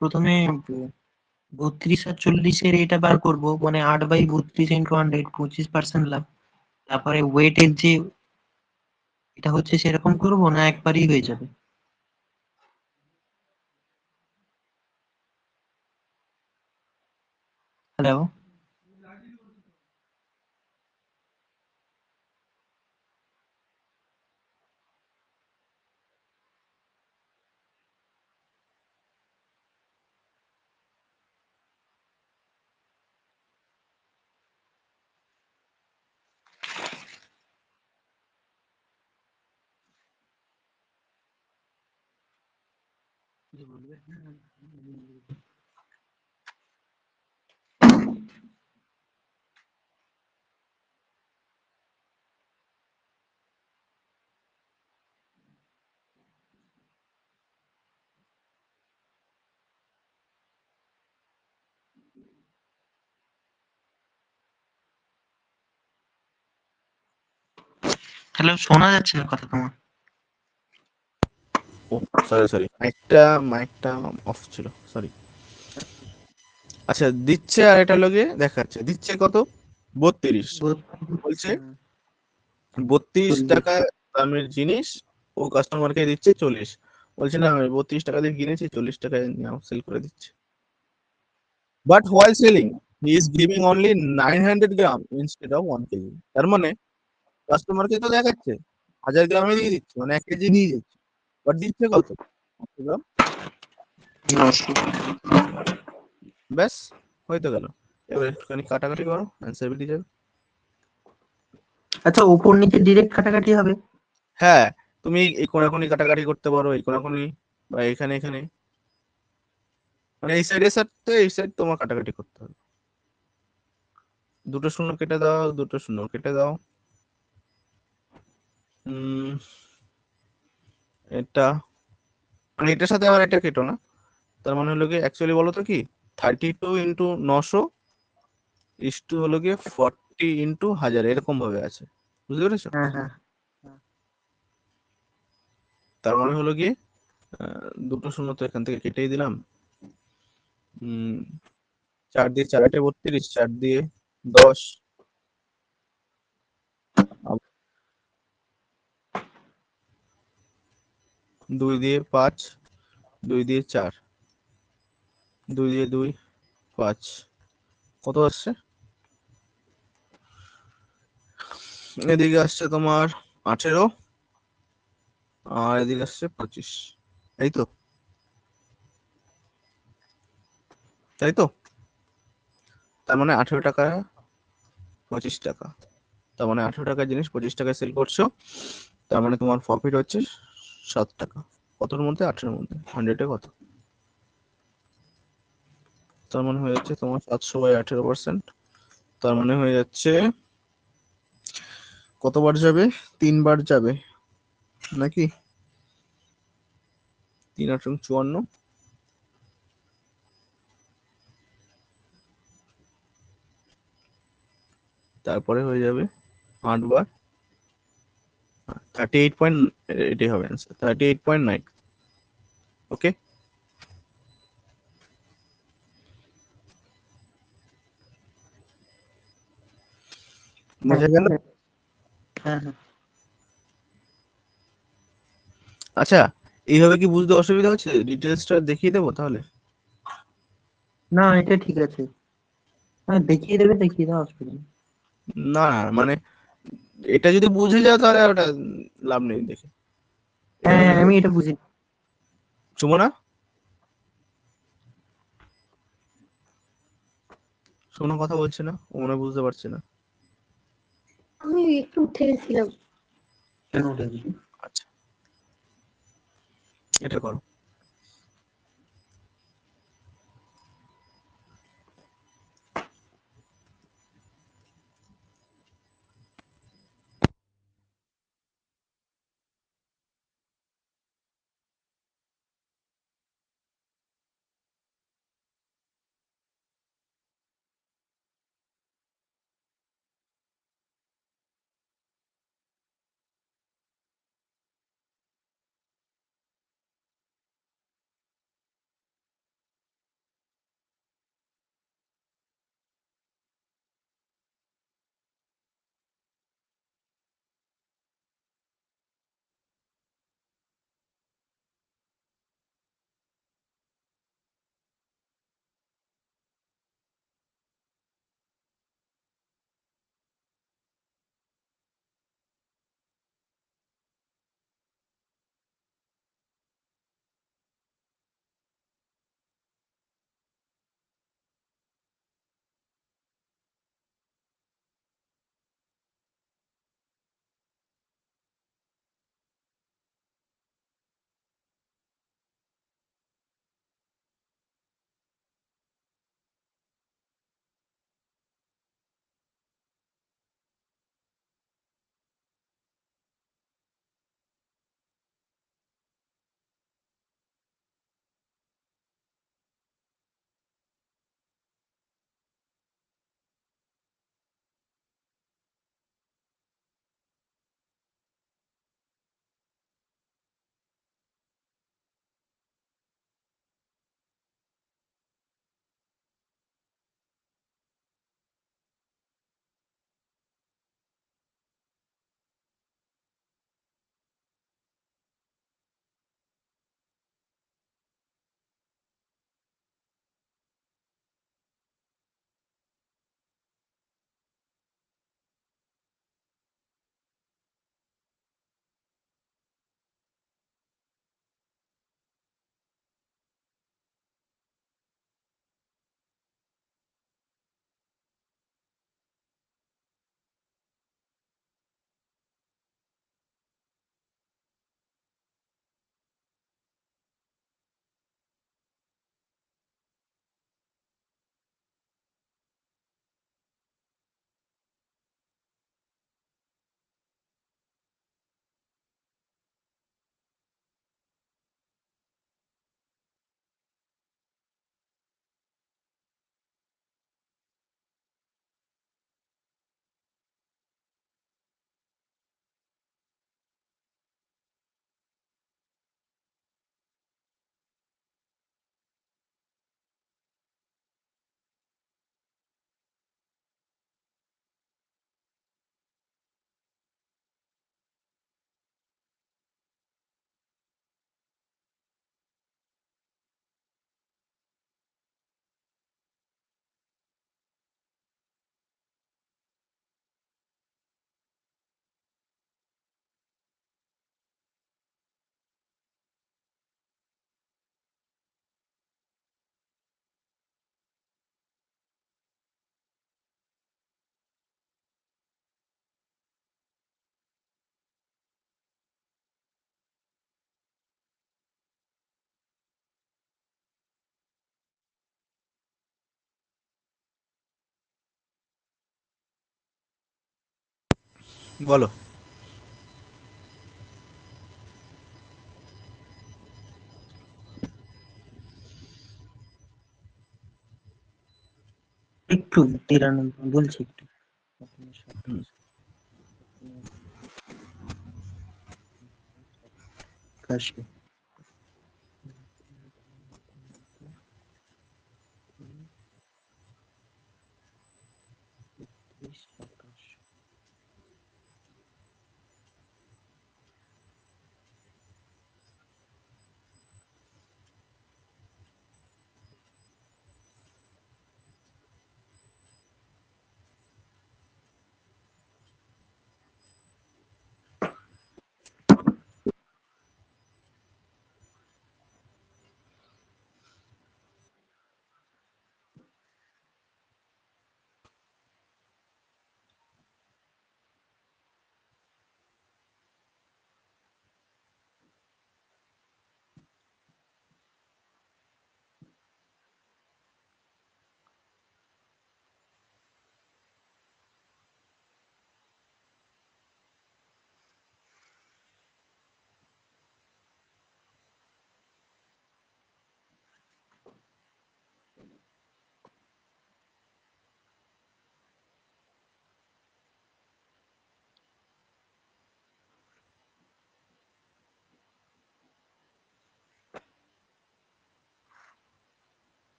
প্রথমে 32 আর 40-এর এটা বার করব, মানে 8/32 ইন্টু 100, 25% লাভ। তারপরে ওয়েটের যে এটা হচ্ছে সেরকম করব, না একবারই হয়ে যাবে? হ্যালো? হ্যালো, শোনা যাচ্ছে না কথা তোমার? ও সরি সরি, মাইকটা অফ ছিল, সরি। আচ্ছা দিচ্ছে, আর এটা লগে দেখাচ্ছে দিচ্ছে কত? 32। বলছে 32 40। টাকা দামের জিনিস ও কাস্টমারকে দিচ্ছে 40। বলছে না আমি 32 টাকা দিয়ে কিনেছি, 40 টাকায় নাও সেল করে দিচ্ছে। But while selling he is giving only 900 gram instead of 1 KG. তার মানে কাস্টমারকে তো দেখাচ্ছে 1000 গ্রামে দিয়ে দিচ্ছে, মানে 1 কেজি নিয়ে যাচ্ছে, বাট দিচ্ছে কত? 100 গ্রাম। ব্যাস, হয়ে তো গেল। এবার একটুখানি কাটাকাটি করো, অ্যান্সার বেরিয়ে যাবে। আচ্ছা, উপর নিচে ডিরেক্ট কাটাকাটি হবে? হ্যাঁ, তুমি এই কোনাকুনি কাটাকাটি করতে পারো, এই কোনাকুনি বা এখানে এখানে, মানে এই সাইডের সাথে এই সাইড তোমার কাটাকাটি করতে হবে। দুটো শূন্য কেটে দাও, দুটো শূন্য কেটে দাও। এটা মানে এটার সাথে আবার এটা কেটো না। তার মানে হলো কি অ্যাকচুয়ালি বলো তো কি 32 ইন্টু 900 ইস টু হলো গিয়ে 40 কোটি ইন্টু হাজার এরকম ভাবে আছে, বুঝতে পেরেছো? হ্যাঁ হ্যাঁ তার মানে হলো গিয়ে দুটো শূন্য তো এখান থেকে কেটেই দিলাম। 4 দিয়ে 4 8 32, 4 দিয়ে 10, 2 দিয়ে 5, 2 দিয়ে 4, 2 দিয়ে 2 5, কত আসছে? এদিকে আসছে তোমার 18, আর এদিকে আসছে 25, এই তো, তাই তো? তার মানে 18 টাকা 25 টাকা, তার মানে 18 টাকার জিনিস 25 টাকায় সেল করছো, তার মানে তোমার প্রফিট হচ্ছে 7 টাকা। কতর মধ্যে? 18-এর মধ্যে। 100-এ কত? তার মানে হয়ে যাচ্ছে তোমার 700/18%, তার মানে হয়ে যাচ্ছে কতবার যাবে? 3 বার যাবে নাকি? 3 8 54, তারপরে হয়ে যাবে 8 বার, 38 এটাই হবে অ্যান্সার, 38.9। ওকে, বোঝা গেল? হ্যাঁ হ্যাঁ। আচ্ছা, এইভাবে কি বুঝতে অসুবিধা হচ্ছে? ডিটেলসটা দেখিয়ে দেবো তাহলে? না এটা ঠিক আছে, হ্যাঁ দেখিয়ে দেবে, দেখিয়ে দাও, অসুবিধা নেই। না না, মানে এটা যদি বুঝে যাও তাহলে ওটা লাভ নেই দেখে। এটা হ্যাঁ যদি আমি এটা বুঝি। সুমনা, শোনো কথা বলছে না, ও মনে হয় বুঝতে পারছে না। আমি একটু উঠে গেছিলাম। কেন ওটা বুঝি? আচ্ছা, এটা করো। বলো। একটু 93 বলছি একটু। হুম। কাশি।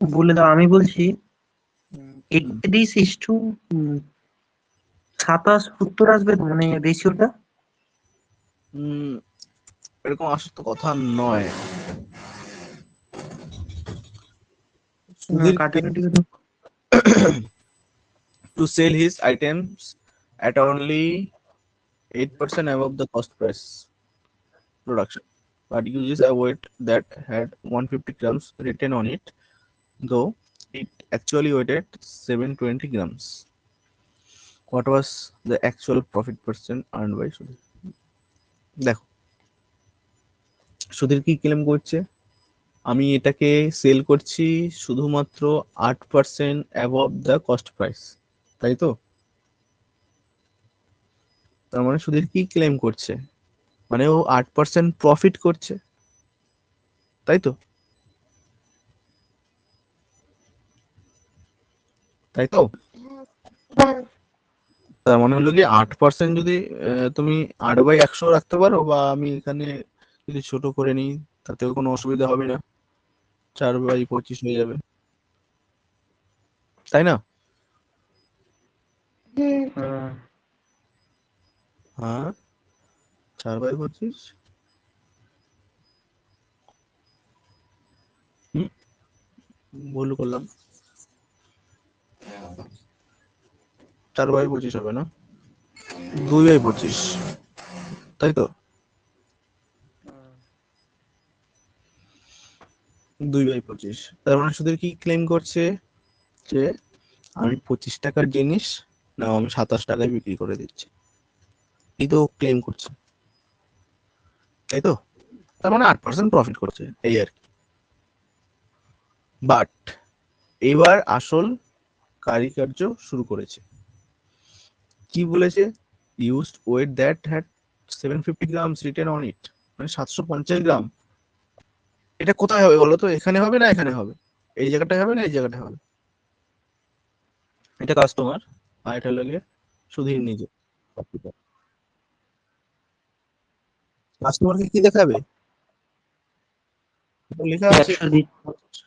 বলে দাও, আমি বলছি 31 is to 27 আসবে তো, মানে রেশিওটা। এরকম আসার তো কথা নয়। সুধীর কাটাকাটি to sell his items at only 8% above the cost price production, but uses a weight that had 150 grams written on it, though it actually weighed 720 grams. What was the actual profit percent earned by Sudhir? দেখো, সুধীর কি claim করছে, আমি এটাকে sell করছি শুধুমাত্র 8% above the cost price, তাই তো? তার মানে সুধীর কি ক্লেম করছে, মানে ও 8% প্রফিট করছে, তাই তো? তাই তো? হ্যাঁ, তার মানে হলো কি 8% যদি তুমি 8/100 রাখতে পারো, বা আমি এখানে যদি ছোট করে নিই তাতেও কোনো অসুবিধা হবে না, 4/25 হয়ে যাবে, তাই না? হ্যাঁ, 4/25। ভুল করলাম, 4/25 হবে না, 2/25, তাই তো? 2/25। তার মানে সুধীর কি ক্লেম করছে, যে আমি 25 টাকার জিনিস না আমি 27 টাকায় বিক্রি করে দিচ্ছি, এই তো ক্লেম করছে, তাই তো? তার মানে 8% প্রফিট করছে, এই আর কি। বাট এবার আসল কারিকার্য শুরু করেছে, কি বলেছে, used weight that had 750 grams written on it, মানে 750 গ্রাম। এটা কোথায় হবে বলো তো, এখানে হবে না এখানে হবে, এই জায়গাটায় হবে না এই জায়গাটায় হবে? এটা কাস্টমার, আর এটা লাগে সুধীর নিজে। কাস্টমারকে কি দেখাবে, লেখা আছে 100 দিচ্ছে,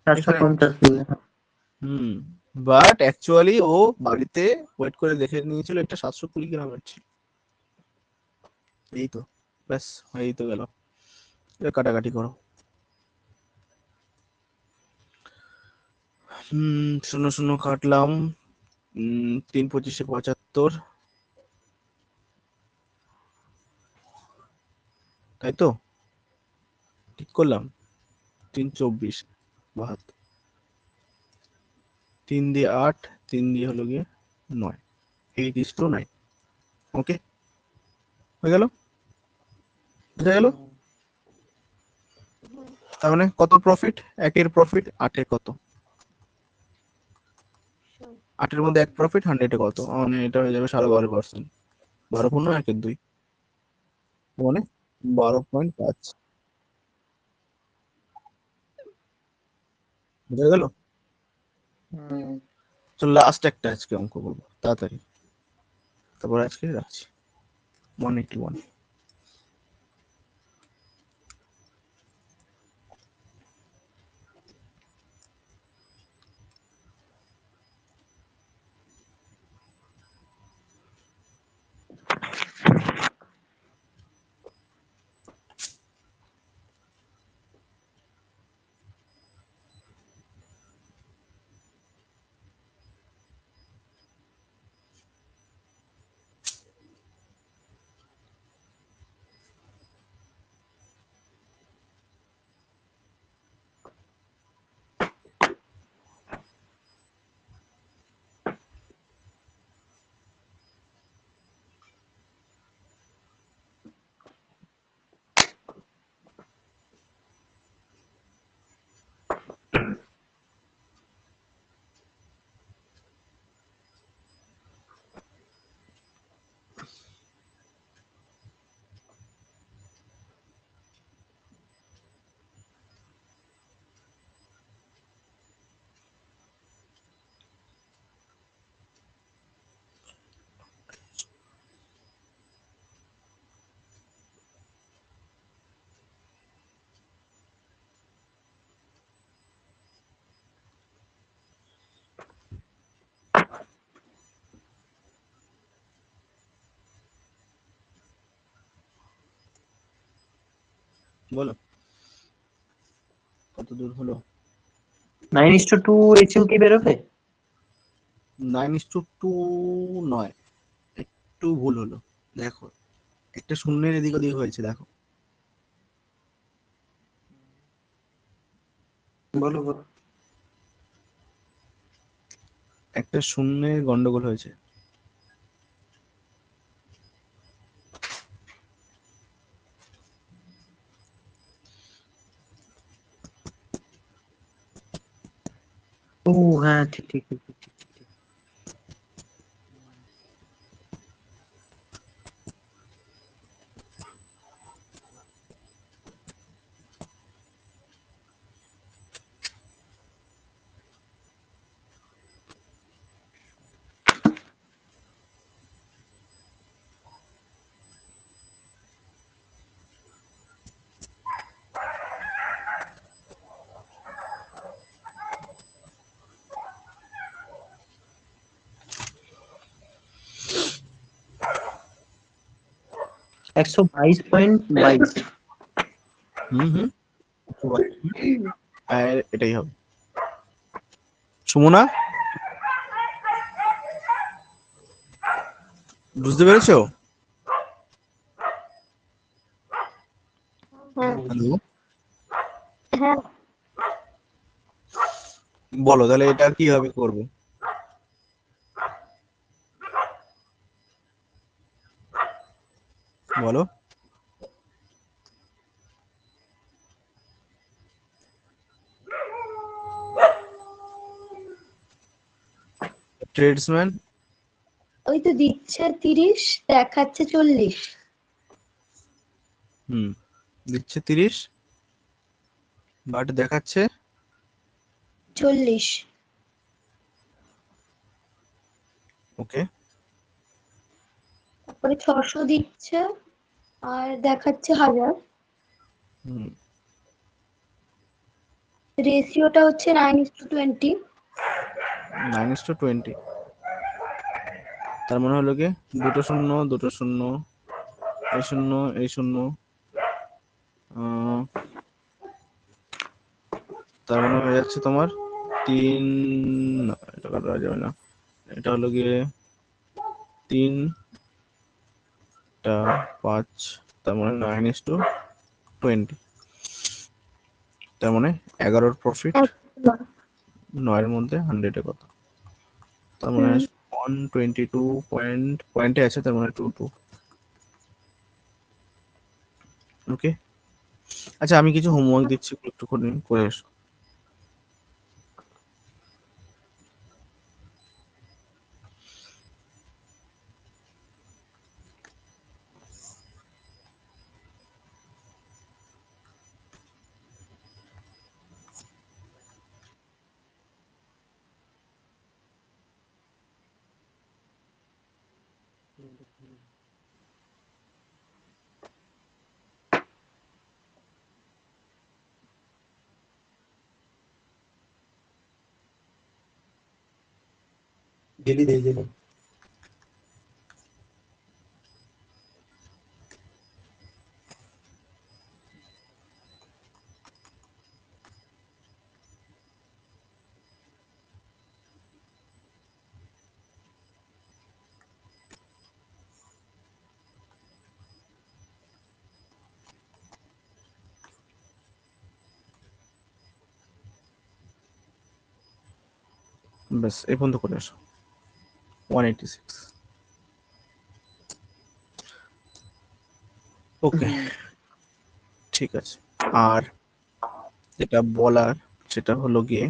এখানে। 450 দিবে। হুম, বাট অ্যাকচুয়ালি ও বাড়িতে ওয়েট করে দেখে নিয়েছিল এটা 720 গ্রামের ছিল, এই তো, ব্যাস হয়েই তো গেল। এবার কাটাকাটি করো। 0 0 কাটলাম, 3×25 = 75, তাই তো? ঠিক করলাম, 3×24 72, 3 দিয়ে 8, 3 দিয়ে হলো গিয়ে 9, 8:9। ওকে, হয়ে গেল, বুঝা গেল? তার মানে কত প্রফিট, একের প্রফিট 8-এ কত? 8-এর মধ্যে 1 প্রফিট, 100-এ কত? মানে এটা হয়ে যাবে 12.5%। 12 পূর্ণ 1-2 মানে 12.5। বুঝা গেল? তো লাস্ট একটা আজকে অঙ্ক বলবো তাড়াতাড়ি, তারপর আজকে রাখছি। 181। বলো কত দূর হলো? 9:2 HUT বেরোবে? 9:2 নয়, একটু ভুল হলো। দেখো একটা শূন্যের এদিক ওদিক হয়েছে, দেখো বলো বলো। একটা শূন্যের গন্ডগোল হয়েছে। ও হ্যাঁ, ঠিক ঠিক ঠিক ঠিক ঠিক, ঠিক, ঠিক। একশো 22.22। হুম হুম, আর এটাই হবে। সুমনা বুঝতে পেরেছো? হ্যাঁ হ্যালো, হ্যাঁ, বলো তাহলে এটা কিভাবে করবো? বলো। ট্রেডসম্যান ওই তো দিচ্ছে 30, দেখাচ্ছে 40। হুম, দিচ্ছে 30 বাট দেখাচ্ছে 40। ওকে। তারপরে 600 দিচ্ছে আর দেখাচ্ছে 1000। হুম, রেশিওটা হচ্ছে 9:20। 9:20। তার মানে হলো কি দুটো শূন্য দুটো শূন্য, এই শূন্য এই শূন্য, আহ, তার মানে হয়ে যাচ্ছে তোমার 3, না এটা করা যাবে না, এটা হলো গিয়ে 3টা 5, তার মানে 9:20। তার মানে 11-র প্রফিট, 9-এর মধ্যে 100-এ কত? তার মানে 122 পয়েন্টে আছে, তার মানে 22। ওকে, আচ্ছা আমি কিছু হোমওয়ার্ক দিচ্ছি, একটু করে এসো। জেলি দে জেলি। ব্যাস এই পর্যন্ত করে আসো 186। ওকে, ঠিক আছে। আর যেটা বলার সেটা হলো গিয়ে